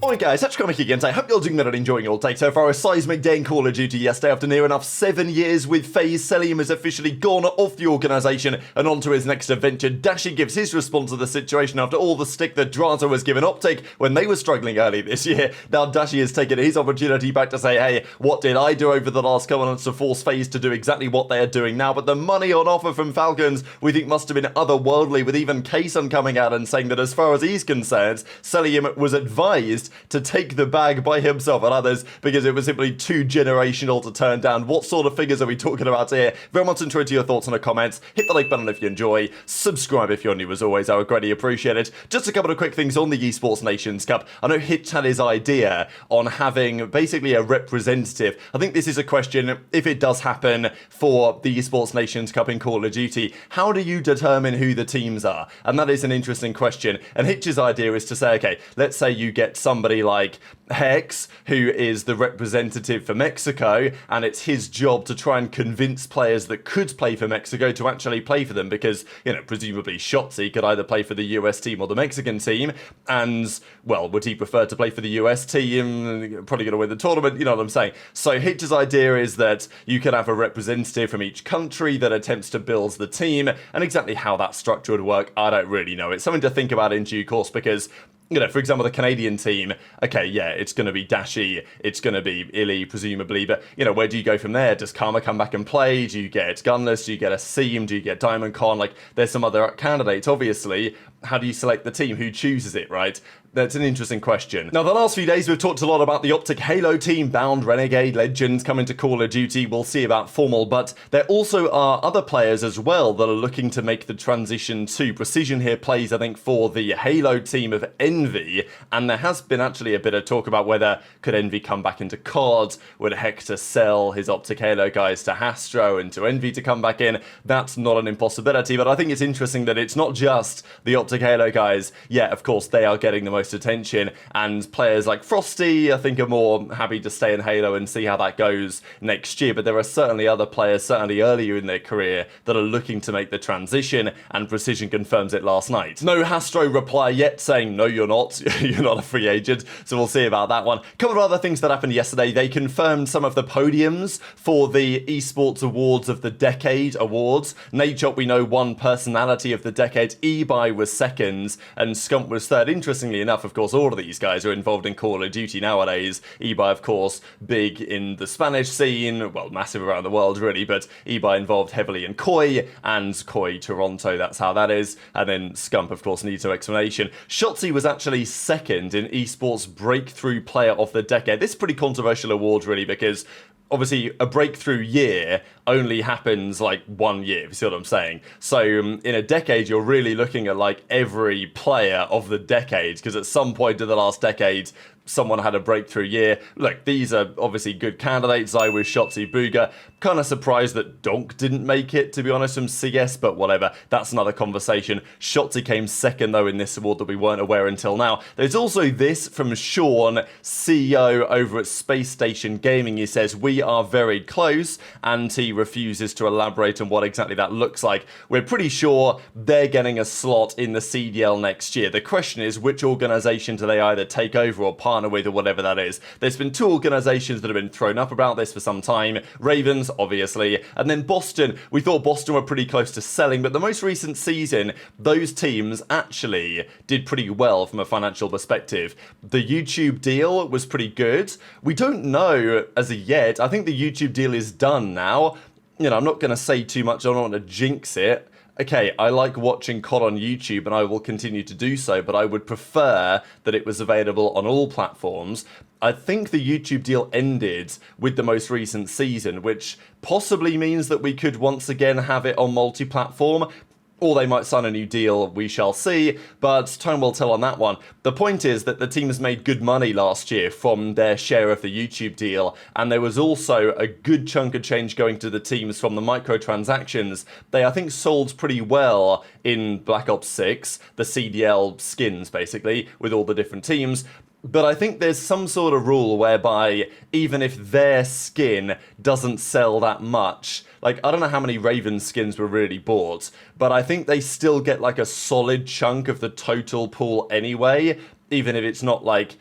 Alright guys, that's Kremp again. I hope you're doing good and enjoying your day so far. A seismic day in Call of Duty yesterday after near enough 7 years with FaZe. Cellium has officially gone off the organisation and on to his next adventure. Dashy gives his response to the situation after all the stick that Drazah was given OpTic when they were struggling early this year. Now Dashy has taken his opportunity back to say, hey, what did I do over the last couple months to force FaZe to do exactly what they are doing now? But the money on offer from Falcons we think must have been otherworldly, with even Kaysen coming out and saying that as far as he's concerned, Cellium was advised to take the bag by himself and others because it was simply too generational to turn down. What sort of figures are we talking about here? Very much interested to your thoughts in the comments. Hit the like button if you enjoy. Subscribe if you're new as always. I would greatly appreciate it. Just a couple of quick things on the Esports Nations Cup. I know Hitch had his idea on having basically a representative. I think this is a question, if it does happen for the Esports Nations Cup in Call of Duty, how do you determine who the teams are? And that is an interesting question. And Hitch's idea is to say, okay, let's say you get somebody like Hex, who is the representative for Mexico, and it's his job to try and convince players that could play for Mexico to actually play for them, because, you know, presumably Shotzzy could either play for the US team or the Mexican team, and, well, would he prefer to play for the US team? Probably going to win the tournament, you know what I'm saying? So Hitch's idea is that you can have a representative from each country that attempts to build the team, and exactly how that structure would work, I don't really know. It's something to think about in due course, because, you know, for example, the Canadian team, okay, yeah, it's going to be Dashy, it's going to be Illy, presumably, but, you know, where do you go from there? Does Karma come back and play? Do you get Gunless? Do you get a Seam? Do you get Diamond Con? Like, there's some other candidates, obviously. How do you select the team? Who chooses it, right? That's an interesting question. Now, the last few days, we've talked a lot about the OpTic Halo team, Bound, Renegade, Legends coming to Call of Duty. We'll see about Formal, but there also are other players as well that are looking to make the transition to Precision here plays, I think, for the Halo team of Envy, and there has been actually a bit of talk about whether could Envy come back into COD, would Hector sell his OpTic Halo guys to Hastro and to Envy to come back in. That's not an impossibility, but I think it's interesting that it's not just the OpTic Halo guys. Yeah, of course, they are getting the most attention, and players like Frosty I think are more happy to stay in Halo and see how that goes next year, but there are certainly other players, certainly earlier in their career, that are looking to make the transition, and Precision confirms it last night. No Hastro reply yet saying, no, you're not, you're not a free agent, so we'll see about that one. A couple of other things that happened yesterday. They confirmed some of the podiums for the Esports Awards of the Decade awards. Nadeshot, we know, won Personality of the Decade, aBeZy was second, and Scump was third. Interestingly enough, of course, all of these guys are involved in Call of Duty nowadays. aBeZy, of course, big in the Spanish scene, well, massive around the world, really, but aBeZy involved heavily in Koi, and Koi Toronto, that's how that is. And then Scump, of course, needs no explanation. Shotzzy was actually second in Esports Breakthrough Player of the Decade. This is a pretty controversial award, really, because obviously a breakthrough year only happens like 1 year, if you see what I'm saying. So in a decade, you're really looking at like every player of the decade, because at some point in the last decade, someone had a breakthrough year. Look, these are obviously good candidates. I was Shotzzy, Booga. Kind of surprised that Donk didn't make it, to be honest, from CS, but whatever. That's another conversation. Shotzzy came second, though, in this award that we weren't aware until now. There's also this from Sean, CEO over at Spacestation Gaming. He says, we are very close, and he refuses to elaborate on what exactly that looks like. We're pretty sure they're getting a slot in the CDL next year. The question is, which organisation do they either take over or partner with, or whatever that is. There's been two organisations that have been thrown up about this for some time. Ravens, obviously, and then Boston. We thought Boston were pretty close to selling, but the most recent season, those teams actually did pretty well from a financial perspective. The YouTube deal was pretty good. We don't know as of yet. I think the YouTube deal is done now. You know, I'm not going to say too much. I don't want to jinx it. Okay, I like watching COD on YouTube and I will continue to do so, but I would prefer that it was available on all platforms. I think the YouTube deal ended with the most recent season, which possibly means that we could once again have it on multi-platform. Or they might sign a new deal, we shall see, but time will tell on that one. The point is that the teams made good money last year from their share of the YouTube deal, and there was also a good chunk of change going to the teams from the microtransactions. They, I think, sold pretty well in Black Ops 6, the CDL skins, basically, with all the different teams. But I think there's some sort of rule whereby even if their skin doesn't sell that much, like, I don't know how many Raven skins were really bought, but I think they still get like a solid chunk of the total pool anyway, even if it's not like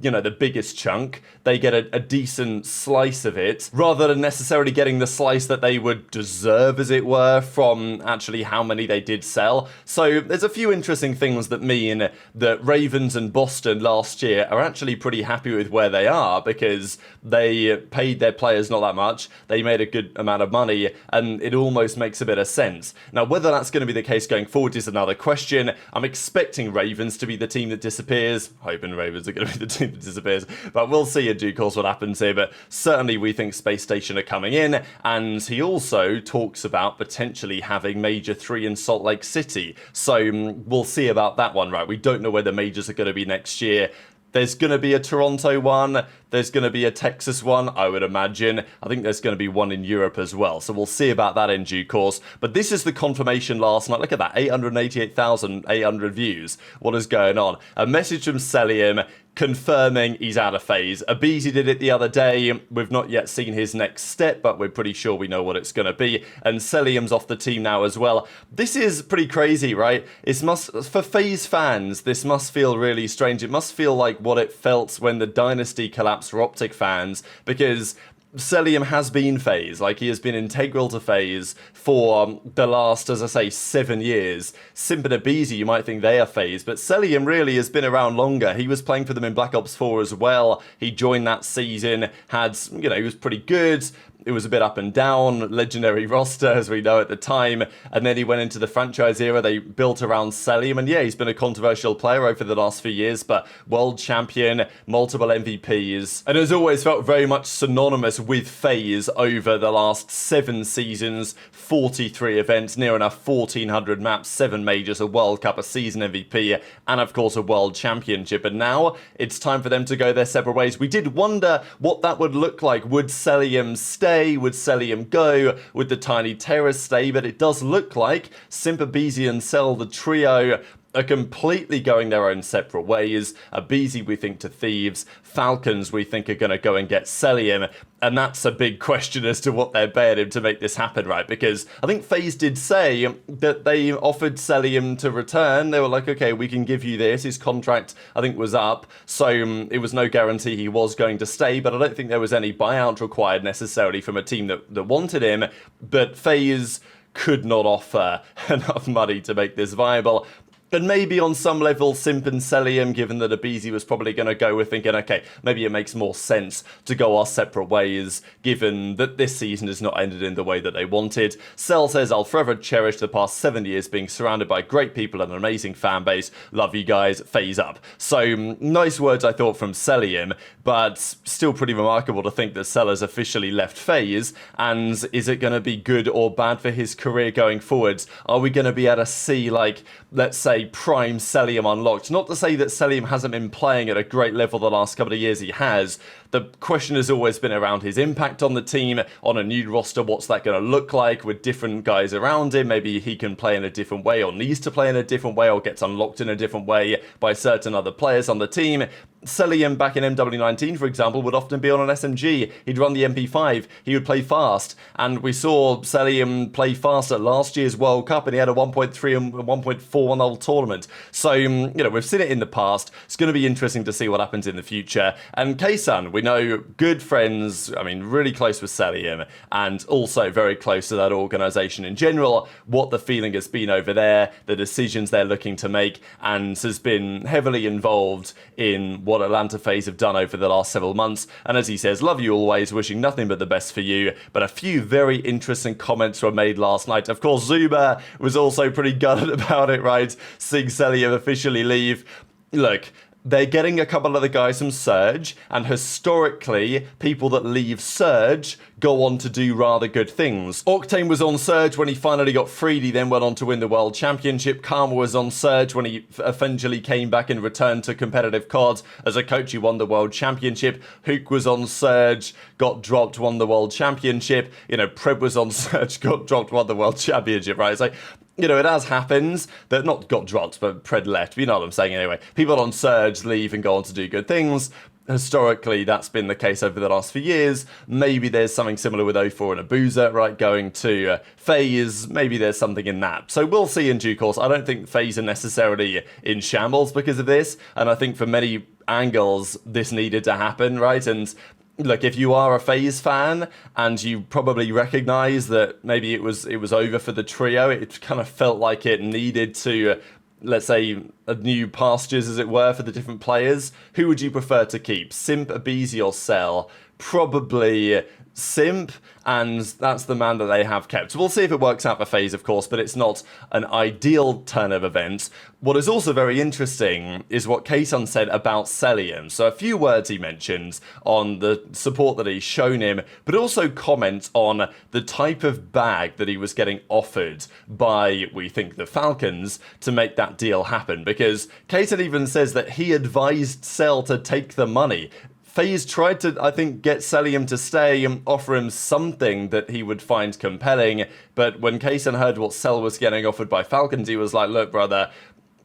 you know, the biggest chunk. They get a decent slice of it, rather than necessarily getting the slice that they would deserve, as it were, from actually how many they did sell. So there's a few interesting things that mean that Ravens and Boston last year are actually pretty happy with where they are, because they paid their players not that much, they made a good amount of money, and it almost makes a bit of sense. Now, whether that's going to be the case going forward is another question. I'm expecting Ravens to be the team that disappears, hoping Ravens are going to be the team that disappears, but we'll see in due course what happens here. But certainly we think Spacestation are coming in, and he also talks about potentially having Major 3 in Salt Lake City, so we'll see about that one, right? We don't know where the majors are going to be next year. There's going to be a Toronto one, there's going to be a Texas one, I would imagine. I think there's going to be one in Europe as well, so we'll see about that in due course. But this is the confirmation last night. Look at that, 888,800 views. What is going on? A message from Cellium confirming he's out of FaZe. aBeZy did it the other day. We've not yet seen his next step, but we're pretty sure we know what it's going to be. And Cellium's off the team now as well. This is pretty crazy, right? For FaZe fans, this must feel really strange. It must feel like what it felt when the Dynasty collapsed for OpTic fans, because Cellium has been FaZe, like he has been integral to FaZe for the last, as I say, 7 years. Simp and aBeZy, you might think they are FaZe, but Cellium really has been around longer. He was playing for them in Black Ops 4 as well. He joined that season, he was pretty good. It was a bit up and down, legendary roster as we know at the time, and then he went into the franchise era. They built around Cellium, and yeah, he's been a controversial player over the last few years, but world champion, multiple MVPs, and has always felt very much synonymous with FaZe over the last 7 seasons, 43 events, near enough 1,400 maps, 7 majors, a World Cup, a season MVP, and of course a World Championship. And now it's time for them to go their separate ways. We did wonder what that would look like. Would Cellium stay? Would Cellium go? Would the Tiny Terrors stay? But it does look like Simp, aBeZy and Cell, the trio, are completely going their own separate ways. aBeZy, we think, to Thieves. Falcons, we think, are going to go and get Cellium. And that's a big question as to what they're paying him to make this happen, right? Because I think FaZe did say that they offered Cellium to return. They were like, okay, we can give you this. His contract, I think, was up. So it was no guarantee he was going to stay. But I don't think there was any buyout required necessarily from a team that wanted him. But FaZe could not offer enough money to make this viable. And maybe on some level, Simp and Cellium, given that aBeZy was probably going to go, with thinking, okay, maybe it makes more sense to go our separate ways, given that this season has not ended in the way that they wanted. Cell says, I'll forever cherish the past 7 years being surrounded by great people and an amazing fan base. Love you guys, FaZe up. So, nice words, I thought, from Cellium, but still pretty remarkable to think that Cell has officially left FaZe. And is it going to be good or bad for his career going forwards? Are we going to be able to see, like, let's say, prime Cellium unlocked? Not to say that Cellium hasn't been playing at a great level the last couple of years, he has. The question has always been around his impact on the team, on a new roster. What's that going to look like with different guys around him? Maybe he can play in a different way, or needs to play in a different way, or gets unlocked in a different way by certain other players on the team. Cellium back in MW19, for example, would often be on an SMG. He'd run the MP5, he would play fast, and we saw Cellium play fast at last year's World Cup, and he had a 1.3 and 1.4 on the whole tournament. So, we've seen it in the past. It's going to be interesting to see what happens in the future. And Kaysan, we know, good friends, really close with Cellium, and also very close to that organisation in general, what the feeling has been over there, the decisions they're looking to make, and has been heavily involved in what Atlanta FaZe have done over the last several months. And as he says, love you always, wishing nothing but the best for you. But a few very interesting comments were made last night. Of course, Zuba was also pretty gutted about it, right? Seeing Cellium officially leave. Look, they're getting a couple of the guys from Surge, and historically, people that leave Surge go on to do rather good things. Octane was on Surge when he finally got freed. He then went on to win the World Championship. Karma was on Surge when he eventually came back and returned to competitive COD. As a coach, he won the World Championship. Huke was on Surge, got dropped, won the World Championship. Preb was on Surge, got dropped, won the World Championship, right? It's like, it has happened. They're not got dropped, but Pred left. You know what I'm saying anyway. People on Surge leave and go on to do good things. Historically, that's been the case over the last few years. Maybe there's something similar with 04 and Abuzah, right, going to FaZe. Maybe there's something in that. So we'll see in due course. I don't think FaZe are necessarily in shambles because of this, and I think for many angles this needed to happen, right? And look, if you are a FaZe fan and you probably recognize that maybe it was over for the trio, it kind of felt like it needed to, let's say, a new pastures, as it were, for the different players. Who would you prefer to keep? Simp, aBeZy, or Cell? Probably Simp, and that's the man that they have kept. So we'll see if it works out for FaZe, of course, but it's not an ideal turn of events. What is also very interesting is what Kayson said about Cellium. So a few words he mentions on the support that he's shown him, but also comments on the type of bag that he was getting offered by, we think, the Falcons to make that deal happen. Because Kayson even says that he advised Cell to take the money. FaZe tried to, I think, get Cellium to stay and offer him something that he would find compelling, but when Kayson heard what Cell was getting offered by Falcons, he was like, look, brother,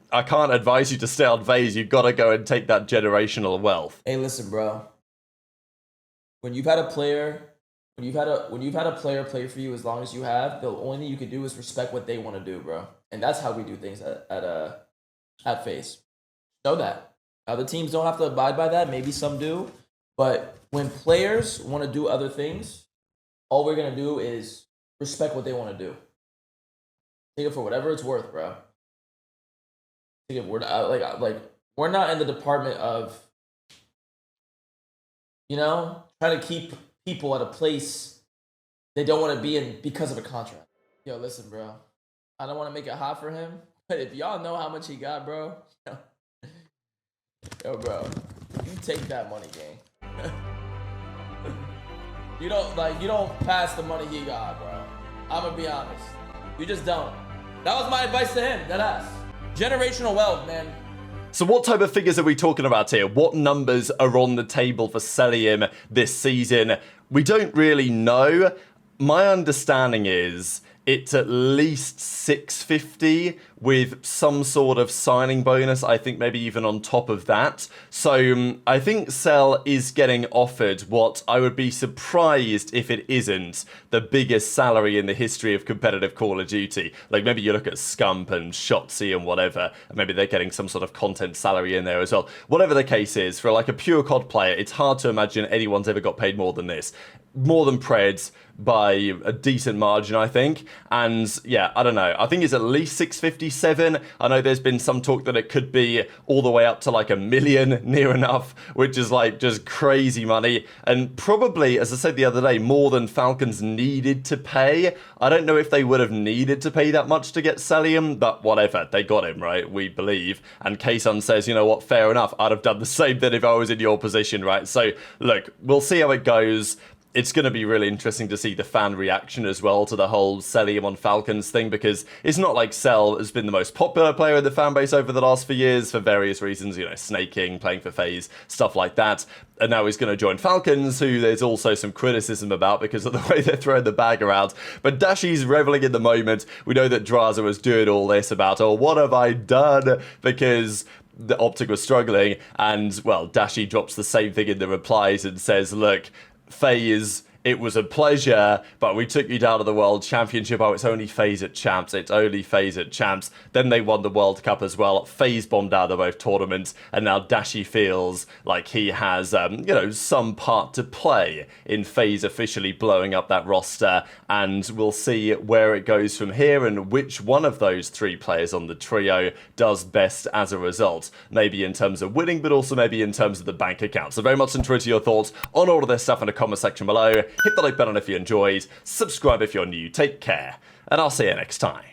I can't advise you to stay on FaZe, you've got to go and take that generational wealth. Hey, listen, bro. When you've had a player, when you've had a player play for you as long as you have, the only thing you can do is respect what they want to do, bro. And that's how we do things at FaZe. Know that. Other teams don't have to abide by that, maybe some do. But when players want to do other things, all we're going to do is respect what they want to do. Take it for whatever it's worth, bro. Take it, we're not in the department of, you know, trying to keep people at a place they don't want to be in because of a contract. Yo, listen, bro. I don't want to make it hot for him, but if y'all know how much he got, bro, yo, bro, you take that money, gang. You don't pass the money he got, bro. I'm gonna be honest. You just don't. That was my advice to him, deadass. Generational wealth, man. So what type of figures are we talking about here? What numbers are on the table for Cellium this season? We don't really know. My understanding is it's at least 650 with some sort of signing bonus, I think maybe even on top of that. So I think Cell is getting offered what I would be surprised if it isn't the biggest salary in the history of competitive Call of Duty. Like maybe you look at Scump and Shotzzy and whatever, and maybe they're getting some sort of content salary in there as well. Whatever the case is, for like a pure COD player, it's hard to imagine anyone's ever got paid more than this. More than Preds by a decent margin, I think. And yeah, I don't know. I think it's at least 657. I know there's been some talk that it could be all the way up to like $1 million, near enough, which is like just crazy money. And probably, as I said the other day, more than Falcons needed to pay. I don't know if they would have needed to pay that much to get Cellium, but whatever. They got him, right? We believe. And Kayson says, you know what, fair enough. I'd have done the same thing if I was in your position, right? So look, we'll see how it goes. It's going to be really interesting to see the fan reaction as well to the whole Cellium on Falcons thing, because it's not like Cell has been the most popular player in the fan base over the last few years for various reasons, you know, snaking, playing for FaZe, stuff like that. And now he's going to join Falcons, who there's also some criticism about because of the way they're throwing the bag around. But Dashy's reveling in the moment. We know that Drazah was doing all this about, oh, what have I done? Because the OpTic was struggling. And, well, Dashy drops the same thing in the replies and says, look, FaZe, it was a pleasure, but we took you down to the World Championship. Oh, it's only FaZe at Champs. It's only FaZe at Champs. Then they won the World Cup as well. FaZe bombed out of both tournaments, and now Dashy feels like he has, you know, some part to play in FaZe officially blowing up that roster, and we'll see where it goes from here and which one of those three players on the trio does best as a result. Maybe in terms of winning, but also maybe in terms of the bank account. So very much interested in your thoughts on all of this stuff in the comment section below. Hit the like button if you enjoyed, subscribe if you're new, take care, and I'll see you next time.